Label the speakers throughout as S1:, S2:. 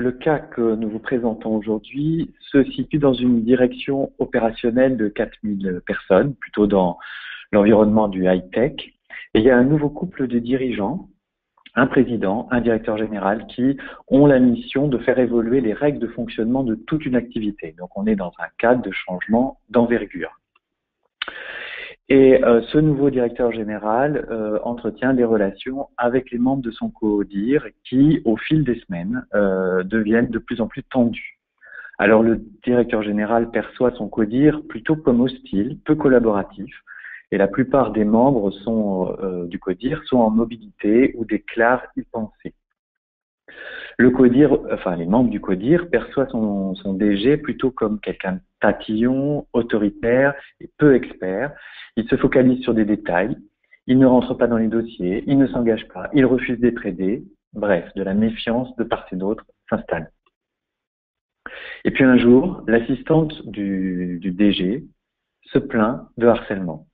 S1: le cas que nous vous présentons aujourd'hui se situe dans une direction opérationnelle de 4000 personnes, plutôt dans l'environnement du high-tech. Et il y a un nouveau couple de dirigeants, un président, un directeur général, qui ont la mission de faire évoluer les règles de fonctionnement de toute une activité. Donc on est dans un cadre de changement d'envergure. Et ce nouveau directeur général entretient des relations avec les membres de son CODIR qui, au fil des semaines, deviennent de plus en plus tendues. Alors le directeur général perçoit son CODIR plutôt comme hostile, peu collaboratif, et la plupart des membres du CODIR sont en mobilité ou déclarent y penser. Le CODIR, enfin les membres du CODIR perçoivent son DG plutôt comme quelqu'un de tatillon, autoritaire et peu expert. Il se focalise sur des détails, il ne rentre pas dans les dossiers, il ne s'engage pas, il refuse d'être aidé. Bref, de la méfiance de part et d'autre s'installe. Et puis un jour, l'assistante du DG se plaint de harcèlement.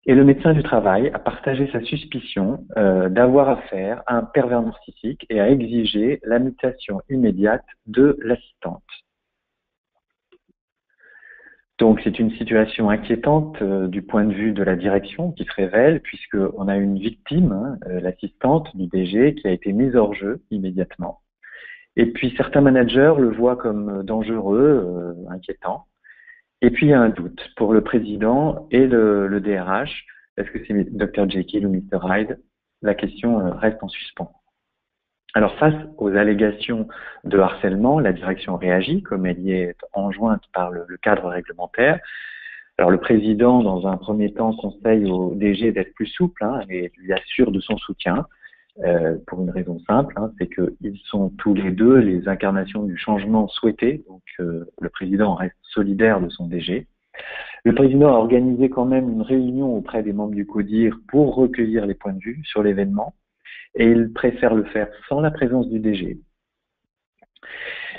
S1: Et le médecin du travail a partagé sa suspicion d'avoir affaire à un pervers narcissique et a exigé la mutation immédiate de l'assistante. Donc c'est une situation inquiétante du point de vue de la direction qui se révèle, puisqu'on a une victime, l'assistante du DG, qui a été mise hors jeu immédiatement. Et puis certains managers le voient comme dangereux, inquiétant. Et puis il y a un doute pour le président et le DRH. Est-ce que c'est Dr Jekyll ou Mr Hyde? La question reste en suspens. Alors face aux allégations de harcèlement, la direction réagit comme elle y est enjointe par le cadre réglementaire. Alors le président, dans un premier temps, conseille au DG d'être plus souple et lui assure de son soutien. Pour une raison simple, c'est qu'ils sont tous les deux les incarnations du changement souhaité, donc le président reste solidaire de son DG. Le président a organisé quand même une réunion auprès des membres du CODIR pour recueillir les points de vue sur l'événement, et il préfère le faire sans la présence du DG.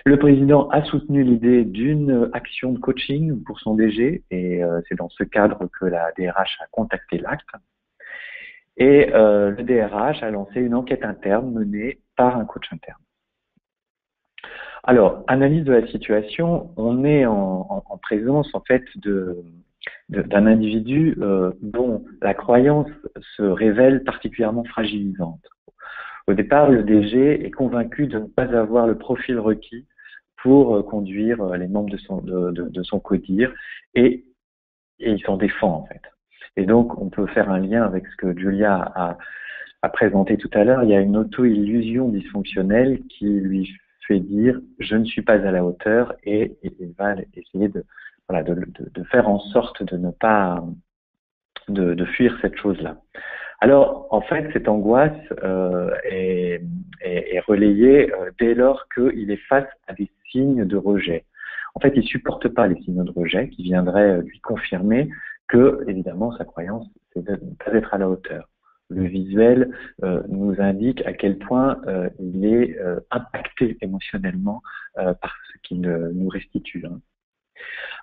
S1: Le président a soutenu l'idée d'une action de coaching pour son DG, et c'est dans ce cadre que la DRH a contacté l'ACT. Et le DRH a lancé une enquête interne menée par un coach interne. Alors, analyse de la situation, on est en présence en fait d'un individu dont la croyance se révèle particulièrement fragilisante. Au départ, le DG est convaincu de ne pas avoir le profil requis pour conduire les membres de son CODIR et il s'en défend en fait. Et donc, on peut faire un lien avec ce que Julia a présenté tout à l'heure. Il y a une auto-illusion dysfonctionnelle qui lui fait dire « je ne suis pas à la hauteur » et il va essayer de faire en sorte de ne pas de fuir cette chose-là. Alors, en fait, cette angoisse est relayée dès lors qu'il est face à des signes de rejet. En fait, il supporte pas les signaux de rejet qui viendraient lui confirmer que, évidemment, sa croyance, c'est de ne pas être à la hauteur. Le visuel nous indique à quel point il est impacté émotionnellement par ce qu'il nous restitue.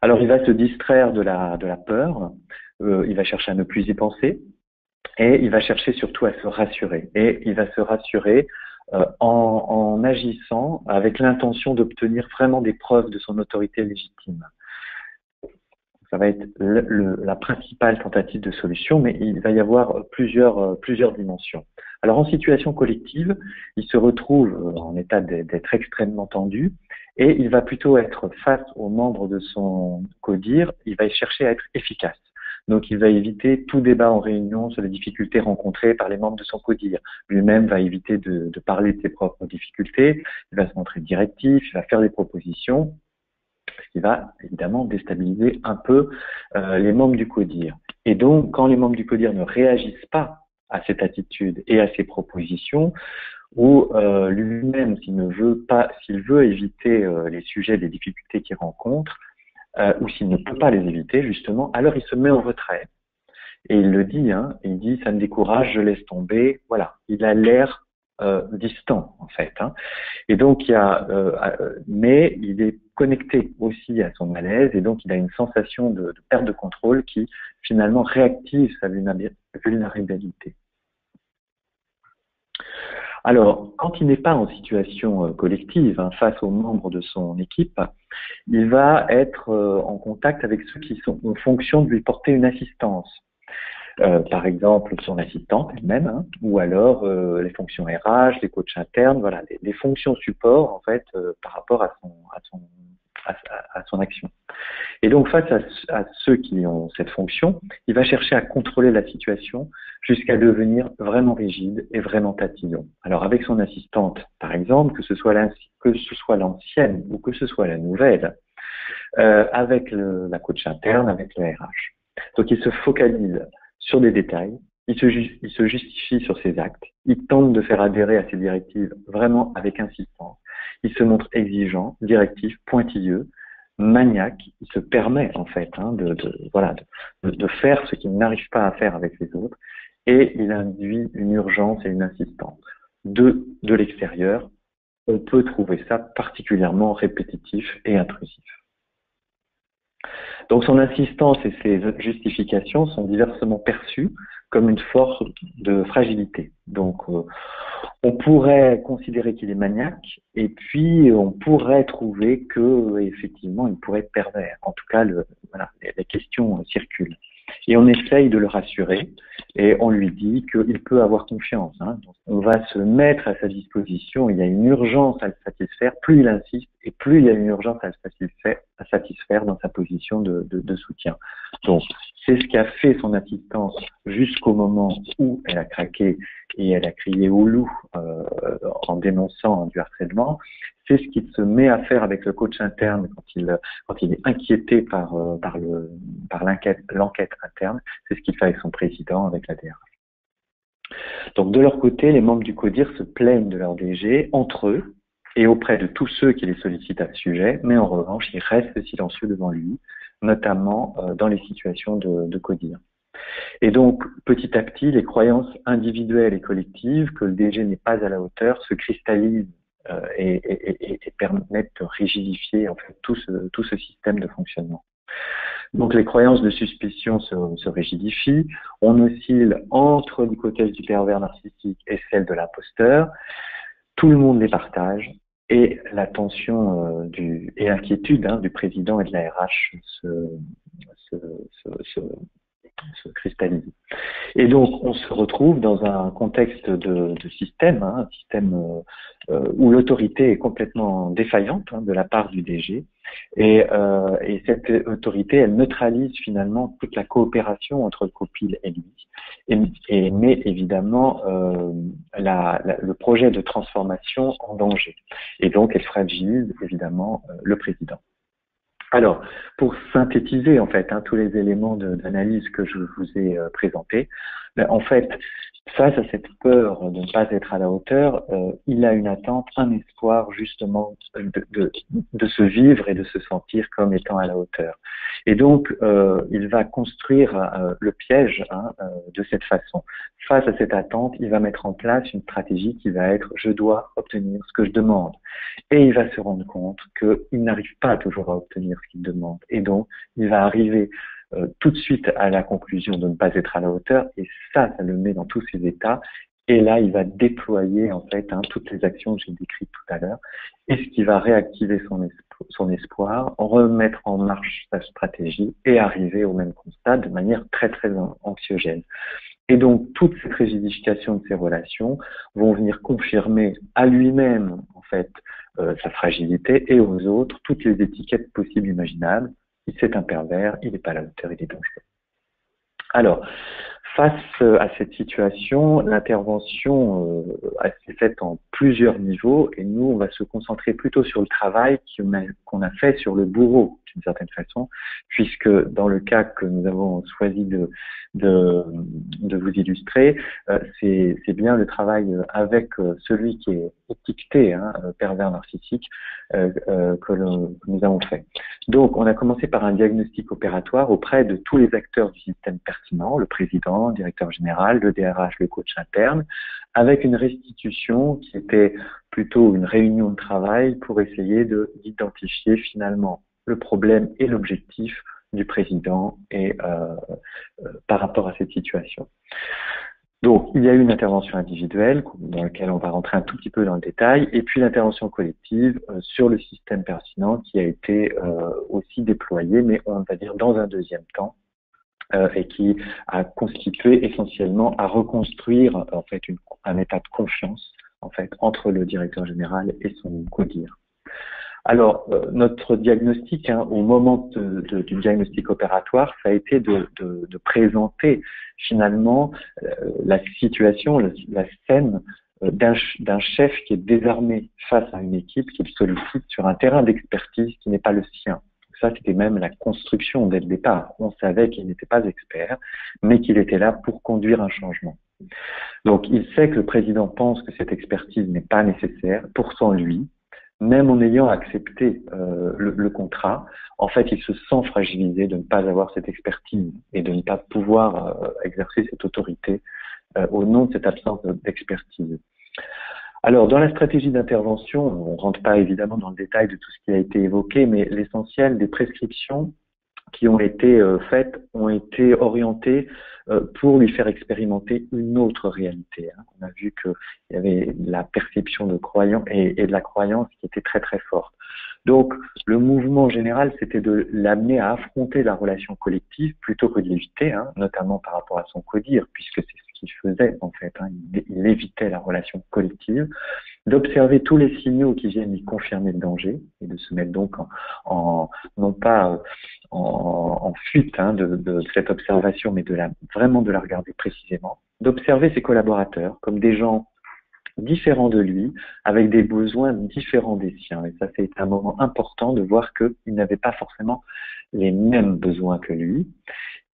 S1: Alors, il va se distraire de la peur, il va chercher à ne plus y penser, et il va chercher surtout à se rassurer. Et il va se rassurer en agissant avec l'intention d'obtenir vraiment des preuves de son autorité légitime. Ça va être la principale tentative de solution, mais il va y avoir plusieurs dimensions. Alors en situation collective, il se retrouve en état d'être extrêmement tendu et il va plutôt être face aux membres de son CODIR, il va chercher à être efficace. Donc il va éviter tout débat en réunion sur les difficultés rencontrées par les membres de son CODIR. Lui-même va éviter de parler de ses propres difficultés, il va se montrer directif, il va faire des propositions, ce qui va évidemment déstabiliser un peu les membres du CODIR. Et donc, quand les membres du CODIR ne réagissent pas à cette attitude et à ces propositions, ou lui-même, s'il veut éviter les sujets des difficultés qu'il rencontre, ou s'il ne peut pas les éviter, justement, alors il se met en retrait. Et il le dit, il dit « ça me décourage, je laisse tomber ». Voilà, il a l'air distant, en fait. Et donc, mais il est connecté aussi à son malaise, et donc il a une sensation de perte de contrôle qui, finalement, réactive sa vulnérabilité. Alors, quand il n'est pas en situation collective, hein, face aux membres de son équipe, il va être en contact avec ceux qui sont en fonction de lui porter une assistance. Par exemple, son assistante elle-même, hein, ou alors les fonctions RH, les coachs internes, voilà, les fonctions support en fait par rapport à son action. Et donc, face à ceux qui ont cette fonction, il va chercher à contrôler la situation jusqu'à devenir vraiment rigide et vraiment tatillon. Alors, avec son assistante, par exemple, que ce soit l'ancienne ou que ce soit la nouvelle, avec la coach interne, avec le RH. Donc, il se focalise sur des détails, il se justifie sur ses actes, il tente de faire adhérer à ses directives vraiment avec insistance, il se montre exigeant, directif, pointilleux, maniaque, il se permet en fait de faire ce qu'il n'arrive pas à faire avec les autres, et il induit une urgence et une insistance. De l'extérieur, on peut trouver ça particulièrement répétitif et intrusif. Donc son insistance et ses justifications sont diversement perçues comme une force de fragilité. Donc on pourrait considérer qu'il est maniaque, et puis on pourrait trouver que effectivement il pourrait être pervers. En tout cas, les questions circulent. Et on essaye de le rassurer, et on lui dit qu'il peut avoir confiance. Hein. Donc, on va se mettre à sa disposition, il y a une urgence à le satisfaire, plus il insiste, et plus il y a une urgence à le satisfaire dans sa position de soutien. Donc, c'est ce qui a fait son assistance jusqu'au moment où elle a craqué et elle a crié au loup en dénonçant du harcèlement. C'est ce qu'il se met à faire avec le coach interne quand il est inquiété par l'enquête interne. C'est ce qu'il fait avec son président, avec la DRH. Donc de leur côté, les membres du CODIR se plaignent de leur DG entre eux et auprès de tous ceux qui les sollicitent à ce sujet, mais en revanche, ils restent silencieux devant lui, notamment dans les situations de CODIR. Et donc, petit à petit, les croyances individuelles et collectives que le DG n'est pas à la hauteur se cristallisent et permettent de rigidifier en fait tout ce système de fonctionnement. Donc les croyances de suspicion se rigidifient, on oscille entre l'hypothèse du pervers narcissique et celle de l'imposteur, tout le monde les partage, et la tension et l'inquiétude du président et de la RH se cristallise. Et donc, on se retrouve dans un contexte de système, un système où l'autorité est complètement défaillante de la part du DG. Et cette autorité, elle neutralise finalement toute la coopération entre le copil et lui, et met évidemment le projet de transformation en danger. Et donc, elle fragilise évidemment le président. Alors, pour synthétiser en fait tous les éléments d'analyse que je vous ai présentés, en fait, face à cette peur de ne pas être à la hauteur, il a une attente, un espoir justement de se vivre et de se sentir comme étant à la hauteur. Et donc, il va construire le piège de cette façon. Face à cette attente, il va mettre en place une stratégie qui va être « je dois obtenir ce que je demande ». Et il va se rendre compte qu'il n'arrive pas toujours à obtenir ce qu'il demande. Et donc, il va arriver tout de suite à la conclusion de ne pas être à la hauteur, et ça le met dans tous ses états, et là il va déployer en fait toutes les actions que j'ai décrites tout à l'heure, et ce qui va réactiver son espoir, remettre en marche sa stratégie et arriver au même constat de manière très très anxiogène. Et donc toute cette rigidification de ses relations vont venir confirmer à lui-même en fait sa fragilité, et aux autres toutes les étiquettes possibles imaginables. C'est un pervers, il n'est pas à la hauteur, il est dangereux. Alors, face à cette situation, l'intervention s'est faite en plusieurs niveaux, et nous, on va se concentrer plutôt sur le travail qu'on a fait sur le bourreau, d'une certaine façon, puisque dans le cas que nous avons choisi de vous illustrer, c'est bien le travail avec celui qui est étiqueté, pervers narcissique, que nous avons fait. Donc, on a commencé par un diagnostic opératoire auprès de tous les acteurs du système pertinent, le président, le directeur général, le DRH, le coach interne, avec une restitution qui était plutôt une réunion de travail pour essayer d'identifier finalement le problème et l'objectif du président et par rapport à cette situation. Donc, il y a eu une intervention individuelle dans laquelle on va rentrer un tout petit peu dans le détail, et puis l'intervention collective sur le système pertinent qui a été aussi déployé, mais on va dire dans un deuxième temps, et qui a constitué essentiellement à reconstruire en fait un état de confiance en fait entre le directeur général et son codir. Alors, notre diagnostic, hein, au moment du diagnostic opératoire, ça a été de présenter finalement la situation, la scène d'un chef qui est désarmé face à une équipe qui le sollicite sur un terrain d'expertise qui n'est pas le sien. Ça, c'était même la construction dès le départ. On savait qu'il n'était pas expert, mais qu'il était là pour conduire un changement. Donc, il sait que le président pense que cette expertise n'est pas nécessaire. Pourtant, lui, même en ayant accepté le contrat, en fait, il se sent fragilisé de ne pas avoir cette expertise et de ne pas pouvoir exercer cette autorité au nom de cette absence d'expertise. Alors, dans la stratégie d'intervention, on ne rentre pas évidemment dans le détail de tout ce qui a été évoqué, mais l'essentiel des prescriptions qui ont été faites ont été orientées pour lui faire expérimenter une autre réalité. Hein. On a vu qu'il y avait la perception de croyance et de la croyance qui était très très forte. Donc, le mouvement général, c'était de l'amener à affronter la relation collective plutôt que de l'éviter, hein, notamment par rapport à son codir, puisque c'est ce qu'il faisait en fait. Hein, il évitait la relation collective, d'observer tous les signaux qui viennent lui confirmer le danger et de se mettre donc non pas en fuite hein, de cette observation, mais vraiment de la regarder précisément, d'observer ses collaborateurs comme des gens différents de lui, avec des besoins différents des siens. Et ça, c'est un moment important de voir qu'ils n'avaient pas forcément les mêmes besoins que lui.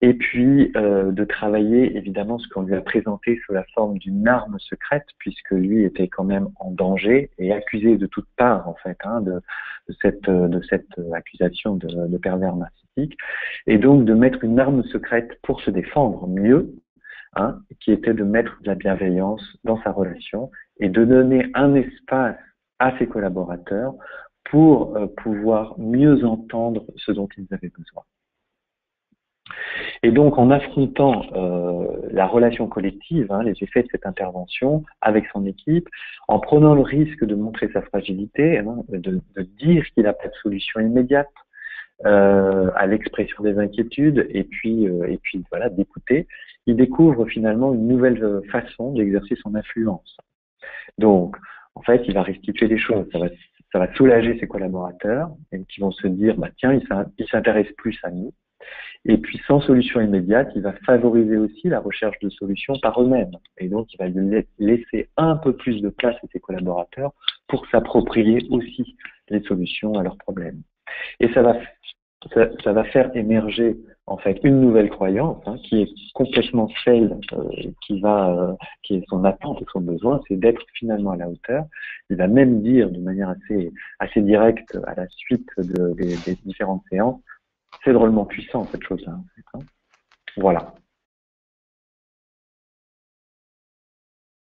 S1: Et puis, de travailler, évidemment, ce qu'on lui a présenté sous la forme d'une arme secrète, puisque lui était quand même en danger et accusé de toutes parts, en fait, hein, de cette accusation de pervers narcissique. Et donc, de mettre une arme secrète pour se défendre mieux, hein, qui était de mettre de la bienveillance dans sa relation et de donner un espace à ses collaborateurs pour pouvoir mieux entendre ce dont ils avaient besoin. Et donc, en affrontant la relation collective, hein, les effets de cette intervention avec son équipe, en prenant le risque de montrer sa fragilité, hein, de dire qu'il n'a pas de solution immédiate, à l'expression des inquiétudes et puis voilà, d'écouter, il découvre finalement une nouvelle façon d'exercer son influence. Donc, en fait, il va restituer des choses. Ça va soulager ses collaborateurs et qui vont se dire, bah tiens, il s'intéresse plus à nous. Et puis, sans solution immédiate, il va favoriser aussi la recherche de solutions par eux-mêmes. Et donc, il va lui laisser un peu plus de place à ses collaborateurs pour s'approprier aussi les solutions à leurs problèmes. Et ça va faire émerger en fait une nouvelle croyance hein, qui est complètement celle qui est son attente et son besoin, c'est d'être finalement à la hauteur. Il va même dire de manière assez directe à la suite des différentes séances, c'est drôlement puissant cette chose-là. En fait, hein. Voilà.